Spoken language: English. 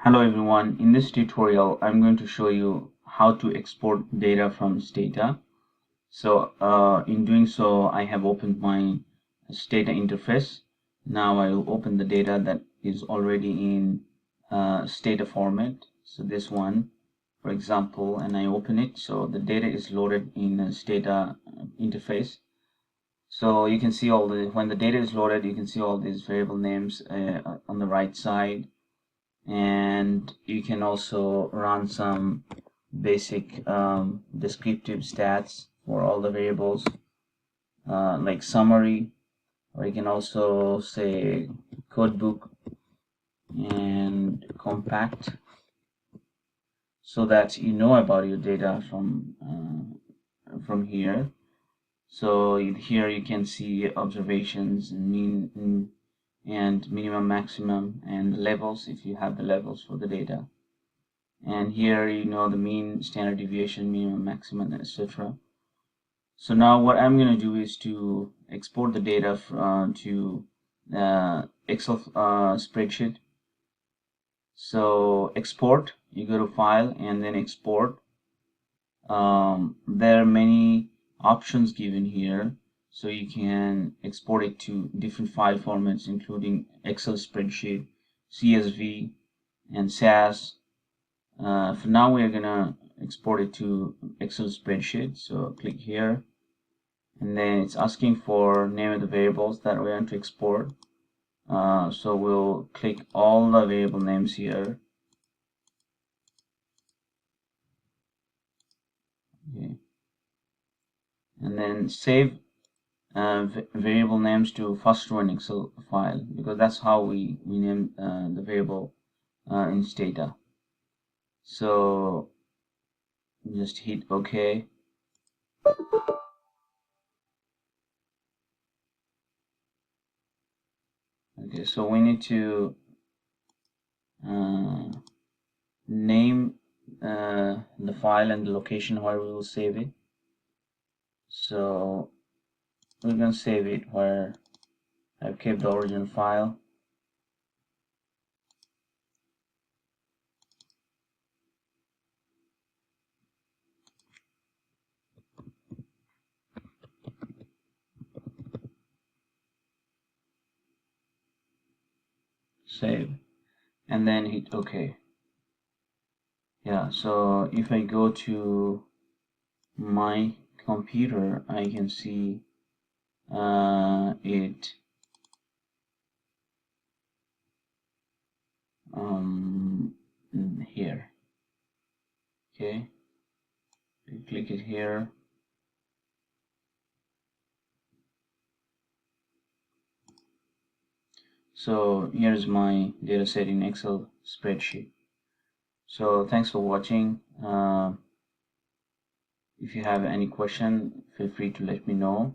Hello everyone, in this tutorial I'm going to show you how to export data from Stata. In doing so I have opened my Stata interface. Now I will open the data that is already in Stata format. So this one for example, and I open it, so the data is loaded in a Stata interface. So you can see when the data is loaded, you can see all these variable names on the right side, and you can also run some basic descriptive stats for all the variables, like summary, or you can also say codebook and compact, so that you know about your data from here. So here you can see observations and mean and minimum, maximum, and levels if you have the levels for the data. And here you know the mean, standard deviation, minimum, maximum, etc. So now what I'm going to do is to export the data to Excel spreadsheet. So export, you go to file and then export. There are many options given here, so you can export it to different file formats including Excel spreadsheet, CSV, and SAS. For now we're gonna export it to Excel spreadsheet, so click here, and then it's asking for name of the variables that we want to export. So we'll click all the variable names here. Okay. And then save variable names to first one Excel file, because that's how we name the variable in Stata. So just hit OK. Okay, so we need to name the file and the location where we will save it. So we're going to save it where I've kept the original file. Save, and then hit OK. Yeah, so if I go to my computer, I can see it here. Okay, click it here. So here's my data set in Excel spreadsheet. So thanks for watching. If you have any question, feel free to let me know.